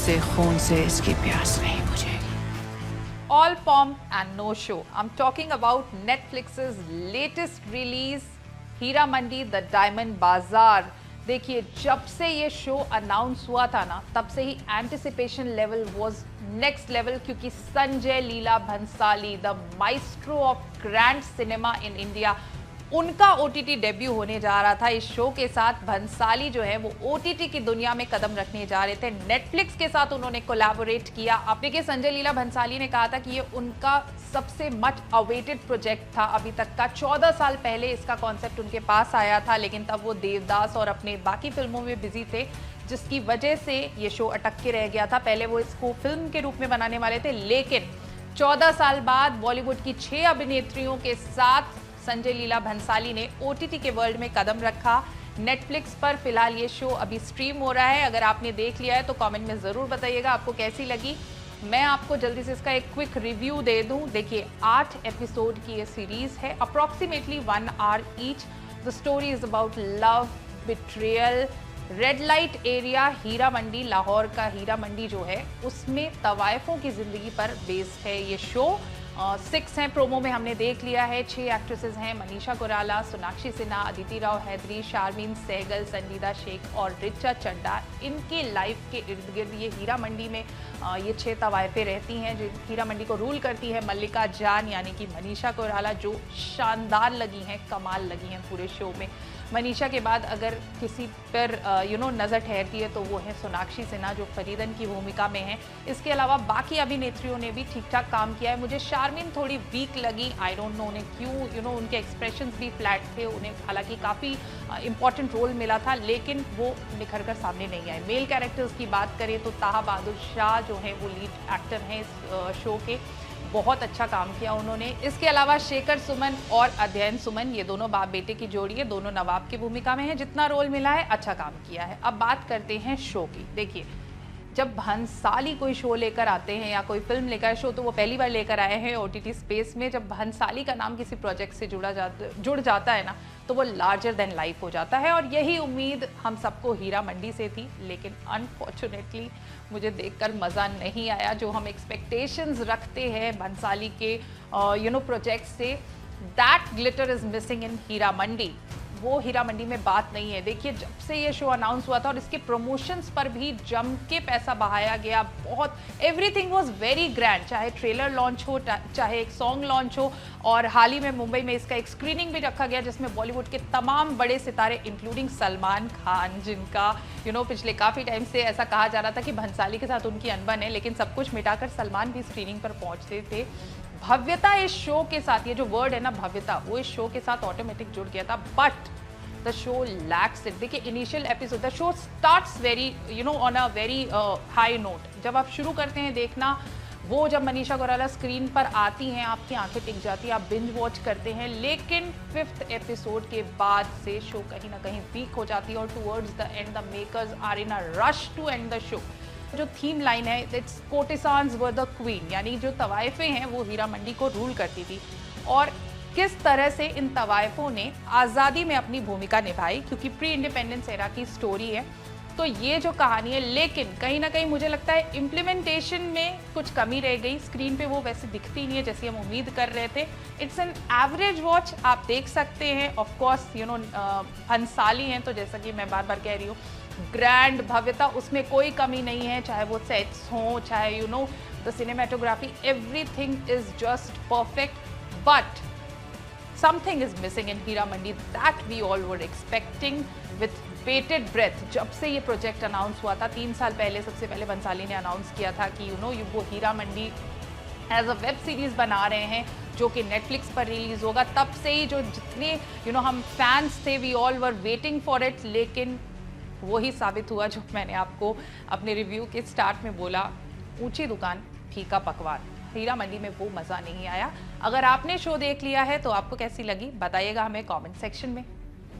से खून से इसकी प्यास नहीं बुझेगी। All pomp and no show. I'm talking about Netflix's latest release, Heera Mandi the diamond bazaar. देखिए, जब से ये शो अनाउंस हुआ था ना, तब से ही anticipation level was next level, क्योंकि Sanjay Leela Bhansali, the maestro of grand cinema in India, उनका ओटीटी डेब्यू होने जा रहा था। इस शो के साथ भंसाली जो है वो ओटीटी की दुनिया में कदम रखने जा रहे थे। नेटफ्लिक्स के साथ उन्होंने कोलैबोरेट किया। अब देखिए, संजय लीला भंसाली ने कहा था कि ये उनका सबसे मच अवेटेड प्रोजेक्ट था अभी तक का। 14 साल पहले इसका कॉन्सेप्ट उनके पास आया था, लेकिन तब वो देवदास और अपने बाकी फिल्मों में बिजी थे, जिसकी वजह से ये शो अटक के रह गया था। पहले वो इसको फिल्म के रूप में बनाने वाले थे, लेकिन 14 साल बाद बॉलीवुड की 6 अभिनेत्रियों के साथ संजय लीला भंसाली ने ओटीटी के वर्ल्ड में कदम रखा। नेटफ्लिक्स पर फिलहाल ये शो अभी स्ट्रीम हो रहा है। अगर आपने देख लिया है तो कमेंट में ज़रूर बताइएगा आपको कैसी लगी। मैं आपको जल्दी से इसका एक क्विक रिव्यू दे दूं। देखिए, 8 एपिसोड की ये सीरीज़ है, approximately 1 hour each. The story is about love, betrayal, red light area Heera Mandi, Lahore का हीरा मंडी जो है, उसमें तवाइफों की ज़िंदगी पर बेस्ड है ये शो। 6 हैं, प्रोमो में हमने देख लिया है। 6 एक्ट्रेसेस हैं, मनीषा कोइराला, सोनाक्षी सिन्हा, अदिति राव हैदरी, शारमीन सहगल, संजीदा शेख और रिचा चड्ढा। इनके लाइफ के इर्द गिर्द ये हीरा मंडी में ये 6 तवाइफें रहती हैं। जो हीरा मंडी को रूल करती है मल्लिका जान, यानी कि मनीषा कोइराला, जो शानदार लगी हैं, कमाल लगी हैं पूरे शो में। मनीषा के बाद अगर किसी पर नज़र ठहरती है तो वो है सोनाक्षी सिन्हा, जो फरीदन की भूमिका में है। इसके अलावा बाकी अभिनेत्रियों ने भी ठीक ठाक काम किया है। मुझे शारमीन थोड़ी वीक लगी, आई डोंट नो उन्हें क्यों। उनके एक्सप्रेशंस भी फ्लैट थे। उन्हें हालांकि काफ़ी इंपॉर्टेंट रोल मिला था, लेकिन वो निखर कर सामने नहीं आए। मेल कैरेक्टर्स की बात करें तो ताहा बहादुर शाह जो है वो लीड एक्टर हैं इस शो के, बहुत अच्छा काम किया उन्होंने। इसके अलावा शेखर सुमन और अध्ययन सुमन, ये दोनों बाप बेटे की जोड़ी है, दोनों नवाब की भूमिका में है। जितना रोल मिला है अच्छा काम किया है। अब बात करते हैं शो की। देखिए, जब भंसाली कोई शो लेकर आते हैं या कोई फिल्म लेकर शो, तो वो पहली बार लेकर आए हैं ओटीटी स्पेस में। जब भंसाली का नाम किसी प्रोजेक्ट से जुड़ जाता है ना, तो वो लार्जर देन लाइफ हो जाता है। और यही उम्मीद हम सबको हीरा मंडी से थी, लेकिन अनफॉर्चुनेटली मुझे देखकर मज़ा नहीं आया। जो हम एक्सपेक्टेशंस रखते हैं भंसाली के प्रोजेक्ट से, that glitter is missing in Heera Mandi. वो हीरा मंडी में बात नहीं है। देखिए, जब से ये शो अनाउंस हुआ था और इसके प्रमोशंस पर भी जम के पैसा बहाया गया, बहुत एवरीथिंग वाज वेरी ग्रैंड, चाहे ट्रेलर लॉन्च हो, चाहे एक सॉन्ग लॉन्च हो। और हाल ही में मुंबई में इसका एक स्क्रीनिंग भी रखा गया, जिसमें बॉलीवुड के तमाम बड़े सितारे इंक्लूडिंग सलमान खान, जिनका पिछले काफ़ी टाइम से ऐसा कहा जा रहा था कि भंसाली के साथ उनकी अनबन है, लेकिन सब कुछ मिटाकर सलमान भी स्क्रीनिंग पर पहुंचते थे। भव्यता इस शो के साथ, ये जो वर्ड है ना भव्यता, वो इस शो के साथ ऑटोमेटिक जुड़ गया था, but the show lacks it. देखिए, initial episode, the show starts very on a very high note. जब आप शुरू करते हैं देखना, वो जब मनीषा कोइराला स्क्रीन पर आती हैं, आपकी आंखें टिक जाती हैं, आप बिंज वॉच करते हैं। लेकिन 5th एपिसोड के बाद से शो कहीं ना कहीं वीक हो जाती है और towards the end the makers are in a rush to end the show. जो थीम लाइन है, it's courtesans were the queen, यानी जो तवाइफें हैं वो हीरा मंडी को रूल करती थी। और किस तरह से इन तवाइफों ने आज़ादी में अपनी भूमिका निभाई, क्योंकि प्री इंडिपेंडेंस एरा की स्टोरी है, तो ये जो कहानी है। लेकिन कहीं ना कहीं मुझे लगता है इम्प्लीमेंटेशन में कुछ कमी रह गई। स्क्रीन पे वो वैसे दिखती नहीं है जैसी हम उम्मीद कर रहे थे। इट्स एन एवरेज वॉच, आप देख सकते हैं। ऑफ कोर्स भंसाली हैं, तो जैसा कि मैं बार बार कह रही हूँ, ग्रैंड भव्यता उसमें कोई कमी नहीं है, चाहे वो सेट्स हों, चाहे the cinematography, everything is just perfect. But something is missing in Heera Mandi that we all were expecting with bated breath। जब से ये प्रोजेक्ट अनाउंस हुआ था 3 साल पहले, सबसे पहले भंसाली ने अनाउंस किया था कि वो हीरा मंडी एज अ वेब सीरीज बना रहे हैं, जो कि नेटफ्लिक्स पर रिलीज होगा। तब से ही जो जितने हम फैंस थे, we all were waiting for it. लेकिन वही साबित हुआ जो मैंने आपको अपने रिव्यू के स्टार्ट में बोला, ऊंची दुकान फीका पकवान। हीरा मंडी में वो मज़ा नहीं आया। अगर आपने शो देख लिया है तो आपको कैसी लगी बताइएगा हमें कमेंट सेक्शन में।